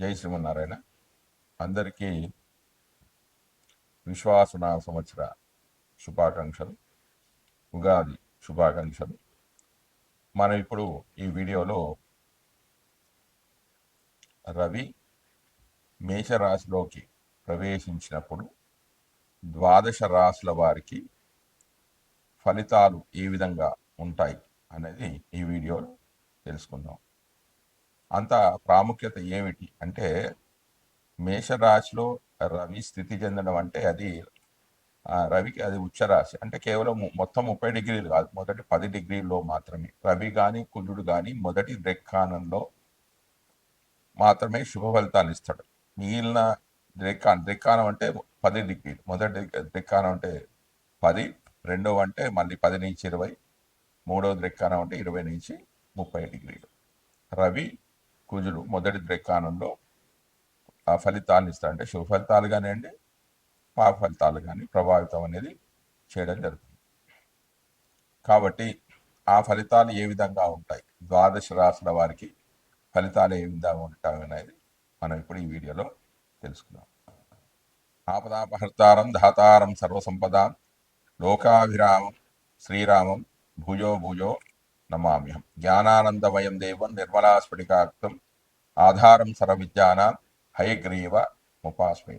జై శ్రీమన్నారాయణ. అందరికీ విశ్వాసనామ సంవత్సర శుభాకాంక్షలు, ఉగాది శుభాకాంక్షలు. మనం ఇప్పుడు ఈ వీడియోలో రవి మేషరాశిలోకి ప్రవేశించినప్పుడు ద్వాదశ రాశుల వారికి ఫలితాలు ఏ విధంగా ఉంటాయి అనేది ఈ వీడియోలో తెలుసుకుందాం. అంత ప్రాముఖ్యత ఏమిటి అంటే, మేషరాశిలో రవి స్థితి చెందడం అంటే అది రవికి అది ఉచ్చరాశి. అంటే కేవలం మొత్తం 30 డిగ్రీలు కాదు, మొదటి 10 డిగ్రీల్లో మాత్రమే రవి కానీ కుజుడు కానీ మొదటి దృక్కాణంలో మాత్రమే శుభ ఫలితాలు ఇస్తాడు. మిగిలిన దృక్కాణం అంటే 10 డిగ్రీలు. మొదటి దృక్కాణం అంటే 10, రెండవ అంటే మళ్ళీ 10 నుంచి 20, మూడవ దృక్కాణం అంటే 20 నుంచి 30 డిగ్రీలు. రవి కుజుడు మొదటి దృక్కాణంలో ఆ ఫలితాలను ఇస్తాడు. అంటే శుభ ఫలితాలు కానివ్వండి, పాప ఫలితాలు కానీ ప్రభావితం అనేది చేయడం జరుగుతుంది. కాబట్టి ఆ ఫలితాలు ఏ విధంగా ఉంటాయి, ద్వాదశ రాశుల వారికి ఫలితాలు ఏ విధంగా ఉంటాయి అనేది మనం ఇప్పుడు ఈ వీడియోలో తెలుసుకుందాం. ఆపదాపహర్తారం ధాతారం సర్వసంపదాం లోకాభిరామం శ్రీరామం భూజో భూజో నమామ్యహం. జ్ఞానానందమయం దేవం నిర్మలాస్ఫటికాక్తం ఆధారం సర్వవిద్యానాం హయగ్రీవ ఉపాస్మి.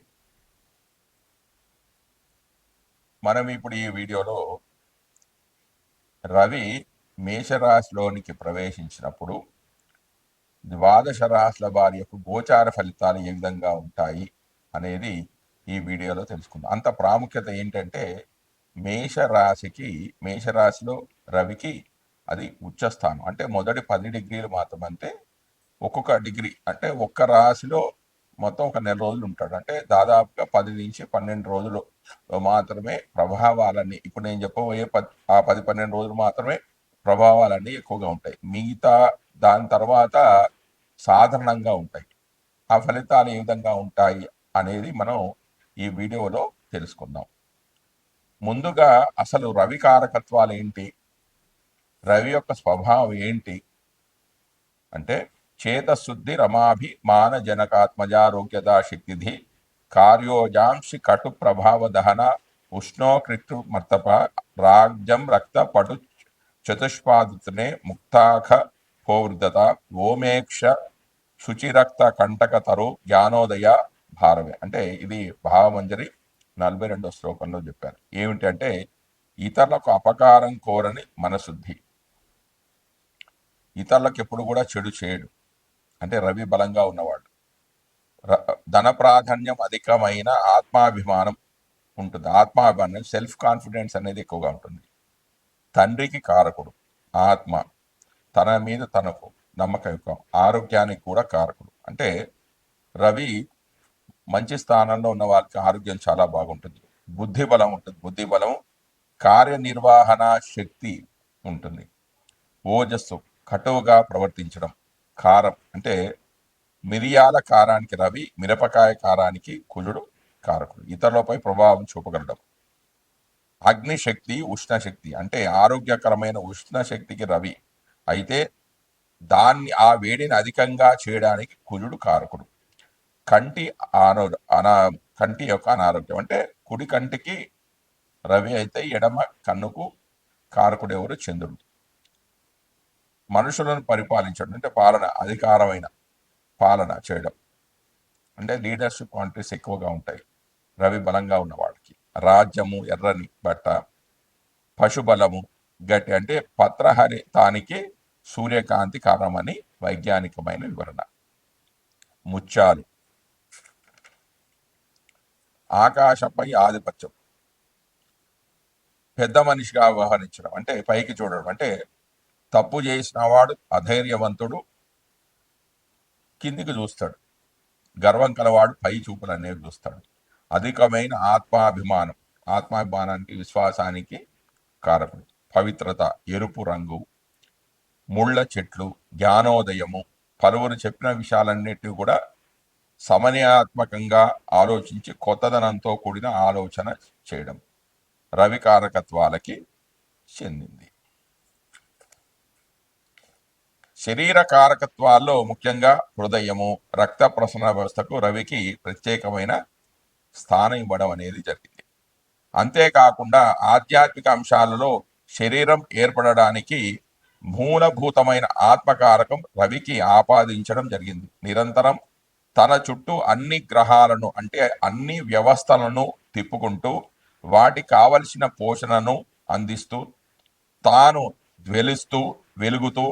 మనం ఇప్పుడు ఈ వీడియోలో రవి మేషరాశిలోనికి ప్రవేశించినప్పుడు ద్వాదశ రాశుల వారి యొక్క గోచార ఫలితాలు ఏ విధంగా ఉంటాయి అనేది ఈ వీడియోలో తెలుసుకుందాం. అంత ప్రాముఖ్యత ఏంటంటే, మేషరాశిలో రవికి అది ఉచ్చస్థానం. అంటే మొదటి 10 డిగ్రీలు మాత్రమంటే ఒక్కొక్క డిగ్రీ అంటే ఒక్క రాశిలో మొత్తం ఒక నెల రోజులు ఉంటాడు. అంటే దాదాపుగా 10 నుంచి 12 రోజులు మాత్రమే ప్రభావాలన్నీ, ఇప్పుడు నేను చెప్పబోయే 10-12 రోజులు మాత్రమే ప్రభావాలన్నీ ఎక్కువగా ఉంటాయి. మిగతా దాని తర్వాత సాధారణంగా ఉంటాయి. ఆ ఫలితాలు ఏ విధంగా ఉంటాయి అనేది మనం ఈ వీడియోలో తెలుసుకుందాం. ముందుగా అసలు రవి కారకత్వాలు ఏంటి, రవి యొక్క స్వభావం ఏంటి అంటే, చేతశుద్ధి రమాభి మాన జనకాత్మజారోగ్యదా శక్తిధి కార్యోజాంసి కటు ప్రభావ దహన ఉష్ణోకృతు మర్తప రాజ్యం రక్త పటు చతుష్పాదుతనే ముక్తాఖ పోవృద్ధత ఓమేక్ష శుచిరక్త కంటక తరు జ్ఞానోదయ భారవే. అంటే ఇది భావమంజరి 42వ శ్లోకంలో చెప్పారు. ఏమిటి అంటే, ఇతరులకు అపకారం కోరని మనశుద్ధి, ఇతరులకు ఎప్పుడు కూడా చెడు చేయడు. అంటే రవి బలంగా ఉన్నవాడు. ధన ప్రాధాన్యం అధికమైన ఆత్మాభిమానం ఉంటుంది. ఆత్మాభిమానం, సెల్ఫ్ కాన్ఫిడెన్స్ అనేది ఎక్కువగా ఉంటుంది. తండ్రికి కారకుడు ఆత్మ, తన మీద తనకు నమ్మకం, ఆరోగ్యానికి కూడా కారకుడు. అంటే రవి మంచి స్థానంలో ఉన్న వారికి ఆరోగ్యం చాలా బాగుంటుంది. బుద్ధి బలం ఉంటుంది. బుద్ధి బలం, కార్యనిర్వహణ శక్తి ఉంటుంది. ఓజస్సు, కటువుగా ప్రవర్తించడం. కారం అంటే మిరియాల కారానికి రవి, మిరపకాయ కారానికి కుజుడు కారకుడు. ఇతరులపై ప్రభావం చూపగలడం. అగ్నిశక్తి, ఉష్ణశక్తి అంటే ఆరోగ్యకరమైన ఉష్ణశక్తికి రవి అయితే దాన్ని, ఆ వేడిని అధికంగా చేయడానికి కుజుడు కారకుడు. కంటి యొక్క అనారోగ్యం అంటే కుడి కంటికి రవి అయితే ఎడమ కన్నుకు కారకుడు ఎవరు? చంద్రుడు. మనుషులను పరిపాలించడం అంటే అధికారమైన పాలన చేయడం, అంటే లీడర్షిప్ క్వాలిటీస్ ఎక్కువగా ఉంటాయి రవి బలంగా ఉన్న వాళ్ళకి. రాజ్యము, ఎర్రని బట్ట, పశుబలము, గట్టి అంటే పత్రహరితానికి సూర్యకాంతి కారణమని వైజ్ఞానికమైన వివరణ. ముత్యాలు, ఆకాశంపై ఆధిపత్యం, పెద్ద మనిషిగా వ్యవహరించడం అంటే పైకి చూడడం. అంటే తప్పు చేసిన వాడు అధైర్యవంతుడు, కిందికి చూస్తాడు. గర్వం కలవాడు పై చూపులు అనేవి చూస్తాడు. అధికమైన ఆత్మాభిమానానికి, విశ్వాసానికి కారకుడు. పవిత్రత, ఎరుపు రంగు, ముళ్ళ చెట్లు, జ్ఞానోదయము, పలువురు చెప్పిన విషయాలన్నిటినీ కూడా సమన్యాత్మకంగా ఆలోచించి కొత్తదనంతో కూడిన ఆలోచన చేయడం రవి కారకత్వాలకి చెందింది. శరీర కారకత్వాల్లో ముఖ్యంగా హృదయము, రక్త ప్రసరణ వ్యవస్థకు రవికి ప్రత్యేకమైన స్థానం ఇవ్వడం అనేది జరిగింది. అంతేకాకుండా ఆధ్యాత్మిక అంశాలలో శరీరం ఏర్పడడానికి మూలభూతమైన ఆత్మకారకం రవికి ఆపాదించడం జరిగింది. నిరంతరం తన చుట్టూ అన్ని గ్రహాలను అంటే అన్ని వ్యవస్థలను తిప్పుకుంటూ వాటికి కావలసిన పోషణను అందిస్తూ తాను జ్వలిస్తూ వెలుగుతూ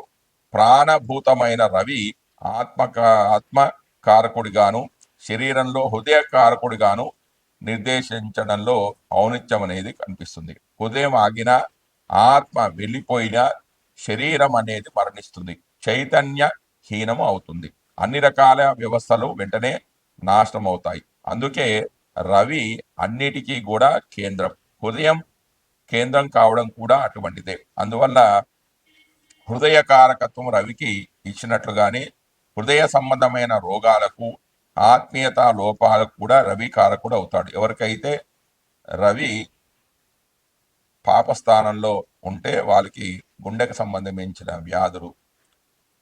ప్రాణభూతమైన రవి ఆత్మకారకుడిగాను శరీరంలో హృదయ కారకుడిగాను నిర్దేశించడంలో ఔన్నత్యం అనేది కనిపిస్తుంది. హృదయం ఆగిన, ఆత్మ వెళ్ళిపోయిన శరీరం అనేది మరణిస్తుంది, చైతన్య హీనము అవుతుంది, అన్ని రకాల వ్యవస్థలు వెంటనే నాశనం అవుతాయి. అందుకే రవి అన్నిటికీ కూడా కేంద్రం. హృదయం కేంద్రం కావడం కూడా అటువంటిదే. అందువల్ల హృదయ కారకత్వం రవికి ఇచ్చినట్లుగానే హృదయ సంబంధమైన రోగాలకు, ఆత్మీయత లోపాలకు కూడా రవి కారకుడు అవుతాడు. ఎవరికైతే రవి పాపస్థానంలో ఉంటే వాళ్ళకి గుండెకు సంబంధించిన వ్యాధులు,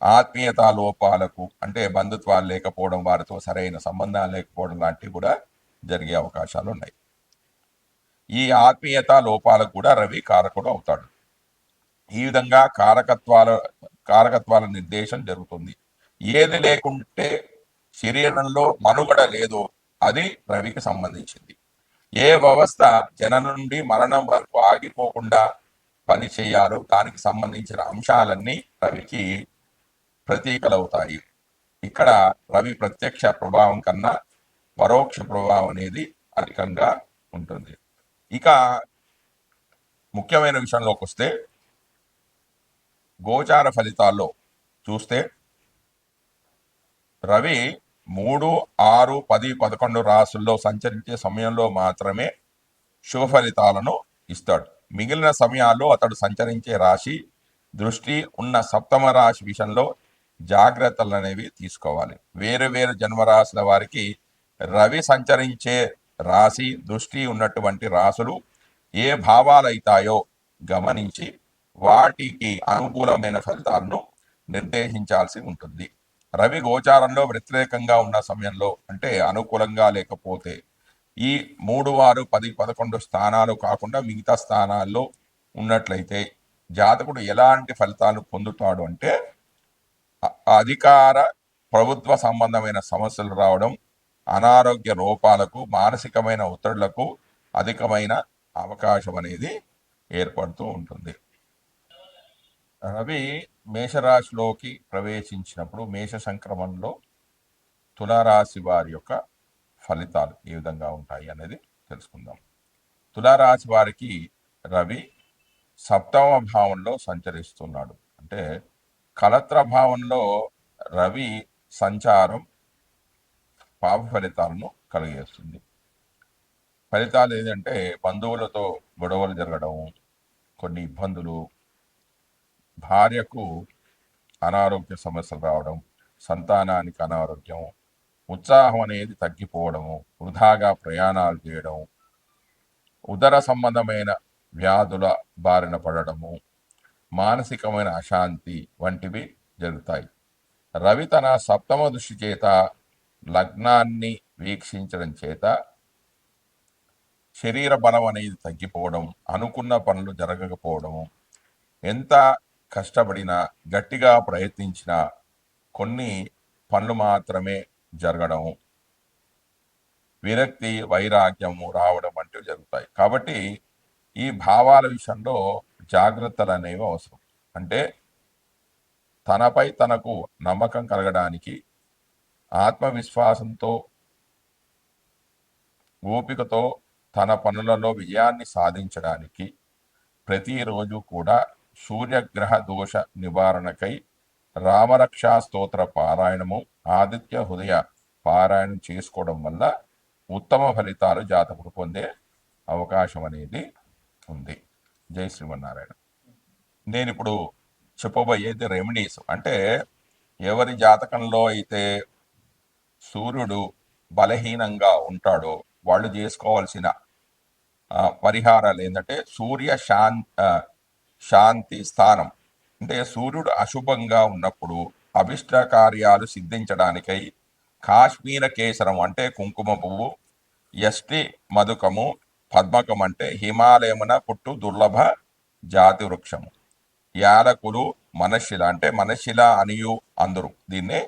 ఆత్మీయత లోపాలకు అంటే బంధుత్వాలు లేకపోవడం, వారితో సరైన సంబంధాలు లేకపోవడం లాంటివి కూడా జరిగే అవకాశాలు ఉన్నాయి. ఈ ఆత్మీయత లోపాలకు కూడా రవి కారకుడు అవుతాడు. ఈ విధంగా కారకత్వాల నిర్దేశం జరుగుతుంది. ఏది లేకుంటే శరీరంలో మనుగడ లేదో అది రవికి సంబంధించింది. ఏ వ్యవస్థ జననం నుండి మరణం వరకు ఆగిపోకుండా పని చేయాలో దానికి సంబంధించిన అంశాలన్నీ రవికి ప్రతీకలవుతాయి. ఇక్కడ రవి ప్రత్యక్ష ప్రభావం కన్నా పరోక్ష ప్రభావం అనేది అధికంగా ఉంటుంది. ఇక ముఖ్యమైన విషయంలోకి వస్తే గోచార ఫలితాల్లో చూస్తే రవి 3, 6, 10, 11 రాసుల్లో సంచరించే సమయంలో మాత్రమే శుభ ఫలితాలను ఇస్తాడు. మిగిలిన సమయాల్లో అతడు సంచరించే రాశి దృష్టి ఉన్న సప్తమ రాశి విషయంలో జాగ్రత్తలు అనేవి తీసుకోవాలి. వేరు వేరు జన్మరాశుల వారికి రవి సంచరించే రాశి దృష్టి ఉన్నటువంటి రాసులు ఏ భావాలు అవుతాయో గమనించి వాటికి అనుకూలమైన ఫలితాలను నిర్దేశించాల్సి ఉంటుంది. రవి గోచారంలో వ్యతిరేకంగా ఉన్న సమయంలో అంటే అనుకూలంగా లేకపోతే ఈ 3, 6, 10, 11 స్థానాలు కాకుండా మిగతా స్థానాల్లో ఉన్నట్లయితే జాతకుడు ఎలాంటి ఫలితాలు పొందుతాడు అంటే అధికార ప్రభుత్వ సంబంధమైన సమస్యలు రావడం, అనారోగ్య లోపాలకు, మానసికమైన ఒత్తిళ్లకు అధికమైన అవకాశం అనేది ఏర్పడుతూ ఉంటుంది. రవి మేషరాశిలోకి ప్రవేశించినప్పుడు మేష సంక్రమణలో తులారాశి వారి యొక్క ఫలితాలు ఏ విధంగా ఉంటాయి అనేది తెలుసుకుందాం. తులారాశి వారికి రవి సప్తమ భావంలో సంచరిస్తున్నాడు. అంటే కలత్ర భావంలో రవి సంచారం పాప ఫలితాలను కలిగేస్తుంది. ఫలితాలు ఏంటంటే బంధువులతో గొడవలు జరగడం, కొన్ని ఇబ్బందులు, భార్యకు అనారోగ్య సమస్యలు రావడం, సంతానానికి అనారోగ్యం, ఉత్సాహం అనేది తగ్గిపోవడము, వృధాగా ప్రయాణాలు చేయడం, ఉదర సంబంధమైన వ్యాధుల బారిన పడడము, మానసికమైన అశాంతి వంటివి జరుగుతాయి. రవి తన సప్తమ దృష్టి చేత లగ్నాన్ని వీక్షించడం చేత శరీర బలం అనేది తగ్గిపోవడం, అనుకున్న పనులు జరగకపోవడము, ఎంత కష్టపడినా గట్టిగా ప్రయత్నించినా కొన్ని పనులు మాత్రమే జరగడం, విరక్తి వైరాగ్యము రావడం వంటివి జరుగుతాయి. కాబట్టి ఈ భావాల విషయంలో జాగ్రత్తలు అనేవి అవసరం. అంటే తనపై తనకు నమ్మకం కలగడానికి, ఆత్మవిశ్వాసంతో ఓపికతో తన పనులలో విజయాన్ని సాధించడానికి ప్రతిరోజు కూడా సూర్యగ్రహ దోష నివారణకై రామరక్షా స్తోత్ర పారాయణము, ఆదిత్య హృదయ పారాయణం చేసుకోవడం వల్ల ఉత్తమ ఫలితాలు జాతకుడు పొందే అవకాశం అనేది ఉంది. జై శ్రీమన్నారాయణ. నేను ఇప్పుడు చెప్పబోయేది రెమెడీస్. అంటే ఎవరి జాతకంలో అయితే సూర్యుడు బలహీనంగా ఉంటాడో వాళ్ళు చేసుకోవాల్సిన పరిహారాలు ఏంటంటే సూర్య శాంతి స్థానం అంటే సూర్యుడు అశుభంగా ఉన్నప్పుడు అభిష్ట కార్యాలు సిద్ధించడానికై కాశ్మీర కేసరం అంటే కుంకుమ పువ్వు, యష్టి మధుకము, పద్మకం అంటే హిమాలయమున పుట్టు దుర్లభ జాతి వృక్షము, యాలకులు, మనశిల అంటే మనశిల అనియు అందరు దీన్నే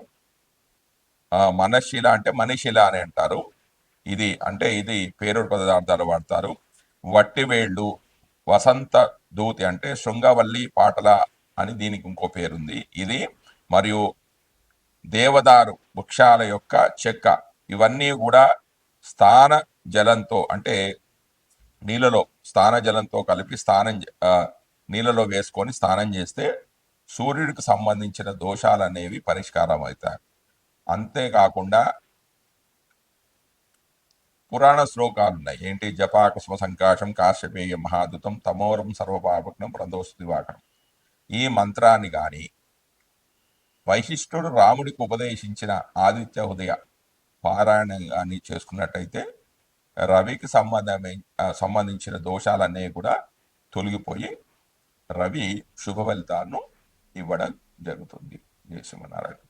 మనశిల అంటే మనిషిల అని అంటారు. ఇది అంటే ఇది పేరుడు పదార్థాలు వాడతారు. వట్టివేళ్ళు, వసంత దూతి అంటే శృంగవల్లి పాటల అని దీనికి ఇంకో పేరుంది ఇది. మరియు దేవదారు వృక్షాల యొక్క చెక్క, ఇవన్నీ కూడా స్థాన జలంతో అంటే నీళ్ళలో స్నాన జలంతో కలిపి నీళ్ళలో వేసుకొని స్నానం చేస్తే సూర్యుడికి సంబంధించిన దోషాలు అనేవి పరిష్కారం అవుతాయి. అంతేకాకుండా పురాణ శ్లోకాలు ఉన్నాయి. ఏంటి? జపాకుసుమ సంకాశం కాశ్యపేయ మహాదుతం తమోరం సర్వపాపగ్నం ప్రదోష దివాకరం. ఈ మంత్రాన్ని కానీ వైశిష్ఠుడు రాముడికి ఉపదేశించిన ఆదిత్య హృదయ పారాయణ కానీ చేసుకున్నట్టయితే రవికి సంబంధించిన దోషాలన్నీ కూడా తొలగిపోయి రవి శుభ ఫలితాలను ఇవ్వడం జరుగుతుంది. జయ శ్రీమన్నారాయణ.